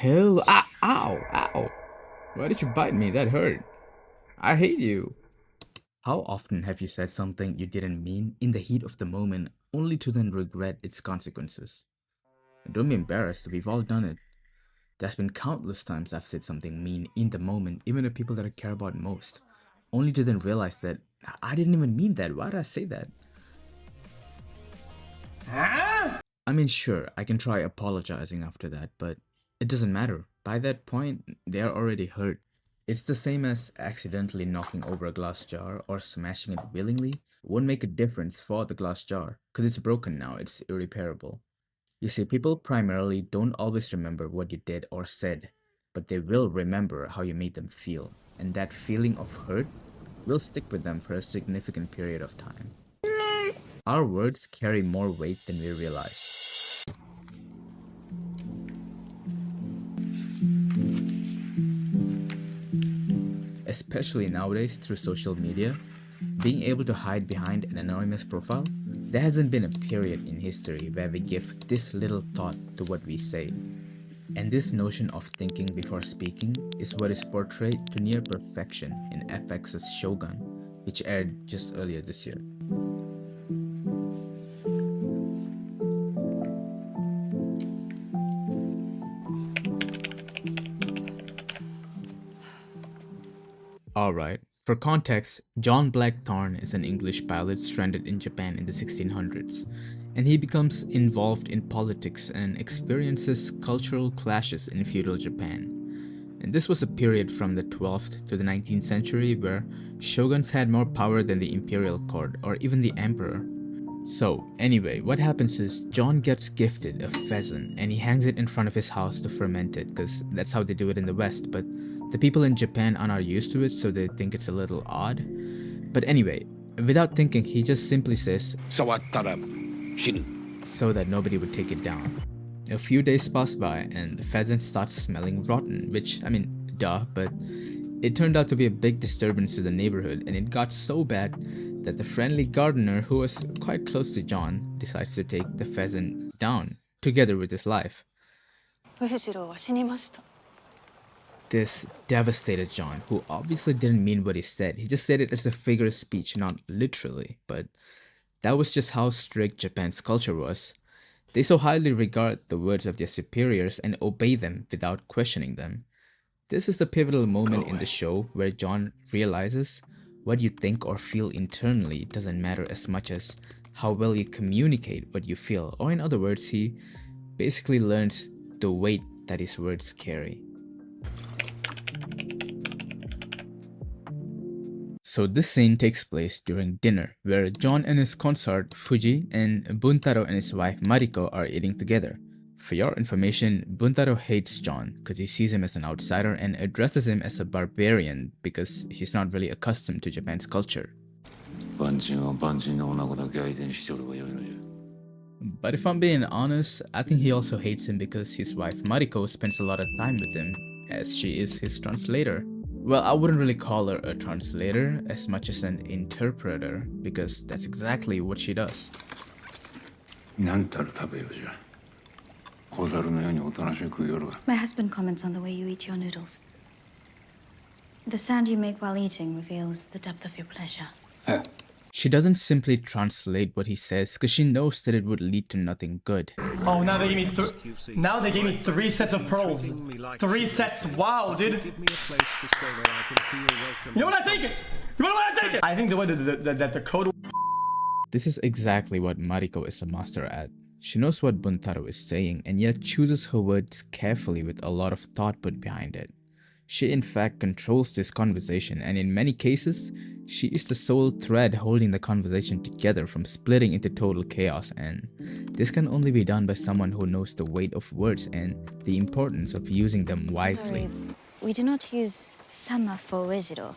Hell, ah, ow, ow. Why did you bite me? That hurt. I hate you. How often have you said something you didn't mean in the heat of the moment only to then regret its consequences? Don't be embarrassed, we've all done it. There's been countless times I've said something mean in the moment, even to people that I care about most, only to then realize that I didn't even mean that. Why did I say that? I mean, sure, I can try apologizing after that, but it doesn't matter. By that point, they're already hurt. It's the same as accidentally knocking over a glass jar or smashing it willingly. Won't make a difference for the glass jar, because it's broken now, it's irreparable. You see, people primarily don't always remember what you did or said, but they will remember how you made them feel, and that feeling of hurt will stick with them for a significant period of time. Our words carry more weight than we realize. Especially nowadays through social media, being able to hide behind an anonymous profile, there hasn't been a period in history where we give this little thought to what we say. And this notion of thinking before speaking is what is portrayed to near perfection in FX's Shogun, which aired just earlier this year. Alright, for context, John Blackthorne is an English pilot stranded in Japan in the 1600s, and he becomes involved in politics and experiences cultural clashes in feudal Japan. And this was a period from the 12th to the 19th century where shoguns had more power than the imperial court or even the emperor. So, anyway, what happens is John gets gifted a pheasant and he hangs it in front of his house to ferment it, because that's how they do it in the West, but the people in Japan are not used to it, so they think it's a little odd. But anyway, without thinking, he just simply says, so that nobody would take it down. A few days pass by and the pheasant starts smelling rotten, which, I mean, duh, but it turned out to be a big disturbance to the neighborhood, and it got so bad that the friendly gardener, who was quite close to John, decides to take the pheasant down, together with his life. This devastated John, who obviously didn't mean what he said. He just said it as a figure of speech, not literally, but that was just how strict Japan's culture was. They so highly regard the words of their superiors and obey them without questioning them. This is the pivotal moment in the show where John realizes what you think or feel internally doesn't matter as much as how well you communicate what you feel, or in other words, he basically learns the weight that his words carry. So this scene takes place during dinner, where John and his consort Fuji and Buntaro and his wife Mariko are eating together. For your information, Buntaro hates John because he sees him as an outsider and addresses him as a barbarian because he's not really accustomed to Japan's culture. But if I'm being honest, I think he also hates him because his wife Mariko spends a lot of time with him, as she is his translator. Well, I wouldn't really call her a translator as much as an interpreter, because that's exactly what she does. My husband comments on the way you eat your noodles. The sound you make while eating reveals the depth of your pleasure. She doesn't simply translate what he says because she knows that it would lead to nothing good. Oh, now they gave me 3 sets of pearls. 3 sets. Wow, dude. You know what I think? You know what I think? I think the way that the code. This is exactly what Mariko is a master at. She knows what Buntaro is saying and yet chooses her words carefully with a lot of thought put behind it. She in fact controls this conversation, and in many cases, she is the sole thread holding the conversation together from splitting into total chaos, and this can only be done by someone who knows the weight of words and the importance of using them wisely. Sorry, we do not use sama for ojiro.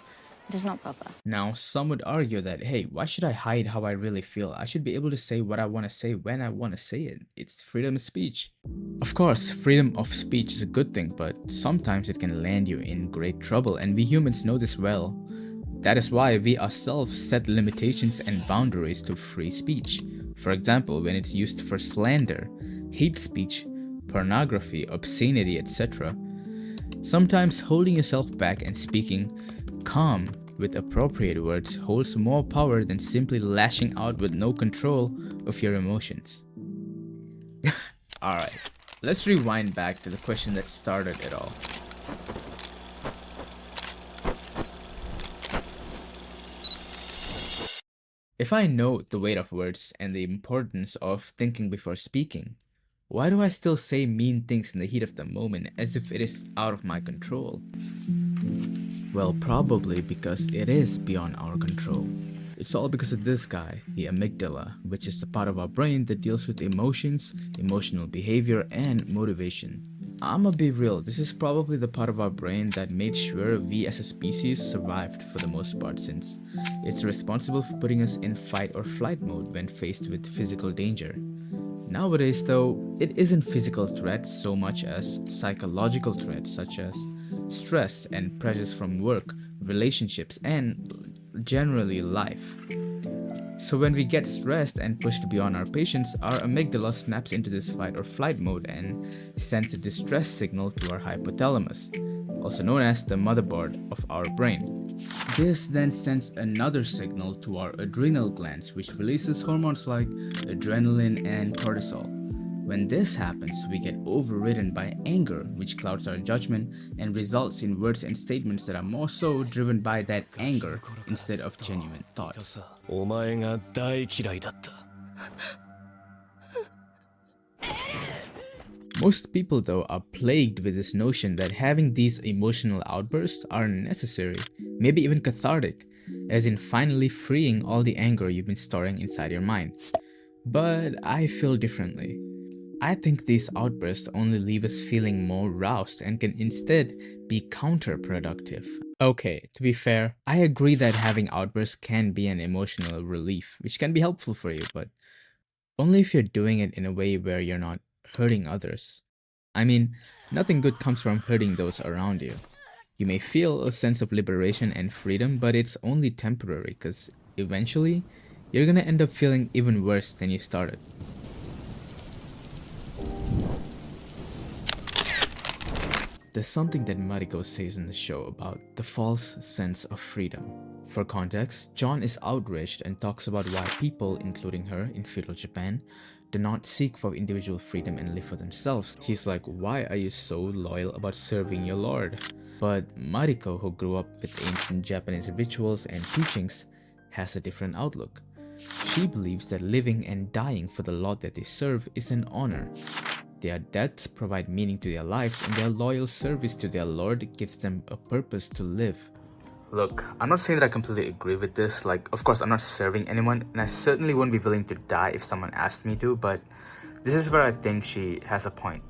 It is not proper. Now, some would argue that, hey, why should I hide how I really feel? I should be able to say what I want to say when I want to say it. It's freedom of speech. Of course, freedom of speech is a good thing, but sometimes it can land you in great trouble, and we humans know this well. That is why we ourselves set limitations and boundaries to free speech. For example, when it's used for slander, hate speech, pornography, obscenity, etc. Sometimes holding yourself back and speaking calm with appropriate words holds more power than simply lashing out with no control of your emotions. Alright, let's rewind back to the question that started it all. If I know the weight of words and the importance of thinking before speaking, why do I still say mean things in the heat of the moment as if it is out of my control? Well, probably because it is beyond our control. It's all because of this guy, the amygdala, which is the part of our brain that deals with emotions, emotional behavior, and motivation. I'ma be real, this is probably the part of our brain that made sure we as a species survived for the most part, since it's responsible for putting us in fight or flight mode when faced with physical danger. Nowadays though, it isn't physical threats so much as psychological threats such as stress and pressures from work, relationships, and generally life. So when we get stressed and pushed beyond our patience, our amygdala snaps into this fight or flight mode and sends a distress signal to our hypothalamus, also known as the motherboard of our brain. This then sends another signal to our adrenal glands, which releases hormones like adrenaline and cortisol. When this happens, we get overridden by anger, which clouds our judgment and results in words and statements that are more so driven by that anger instead of genuine thoughts. お前が大嫌いだった。 Most people though are plagued with this notion that having these emotional outbursts are necessary, maybe even cathartic, as in finally freeing all the anger you've been storing inside your mind. But I feel differently. I think these outbursts only leave us feeling more roused and can instead be counterproductive. Okay, to be fair, I agree that having outbursts can be an emotional relief, which can be helpful for you, but only if you're doing it in a way where you're not hurting others. I mean, nothing good comes from hurting those around you. You may feel a sense of liberation and freedom, but it's only temporary because eventually, you're gonna end up feeling even worse than you started. There's something that Mariko says in the show about the false sense of freedom. For context, John is outraged and talks about why people, including her in feudal Japan, do not seek for individual freedom and live for themselves. He's like, why are you so loyal about serving your lord? But Mariko, who grew up with ancient Japanese rituals and teachings, has a different outlook. She believes that living and dying for the lord that they serve is an honor. Their deaths provide meaning to their lives, and their loyal service to their lord gives them a purpose to live. Look, I'm not saying that I completely agree with this. Like, of course, I'm not serving anyone, and I certainly wouldn't be willing to die if someone asked me to, but this is where I think she has a point.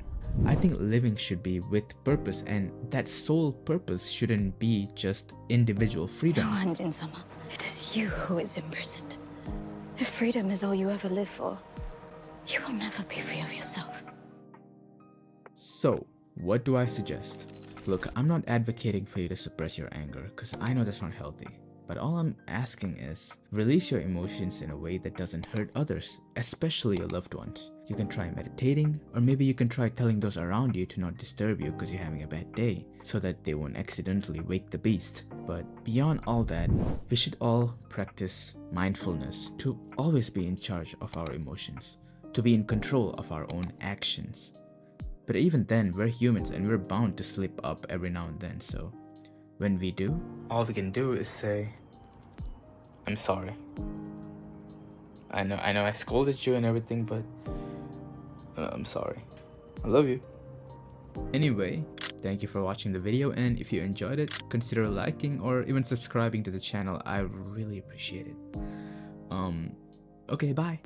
I think living should be with purpose, and that sole purpose shouldn't be just individual freedom. No, Hanjin-sama. It is you who is imprisoned. If freedom is all you ever live for, you will never be free of yourself. So, what do I suggest? Look, I'm not advocating for you to suppress your anger, because I know that's not healthy. But all I'm asking is, release your emotions in a way that doesn't hurt others, especially your loved ones. You can try meditating, or maybe you can try telling those around you to not disturb you because you're having a bad day, so that they won't accidentally wake the beast. But beyond all that, we should all practice mindfulness to always be in charge of our emotions, to be in control of our own actions. But even then, we're humans and we're bound to slip up every now and then, so when we do, all we can do is say, I'm sorry. I know I scolded you and everything, but I'm sorry. I love you. Anyway, thank you for watching the video, and if you enjoyed it, consider liking or even subscribing to the channel. I really appreciate it. Okay, bye.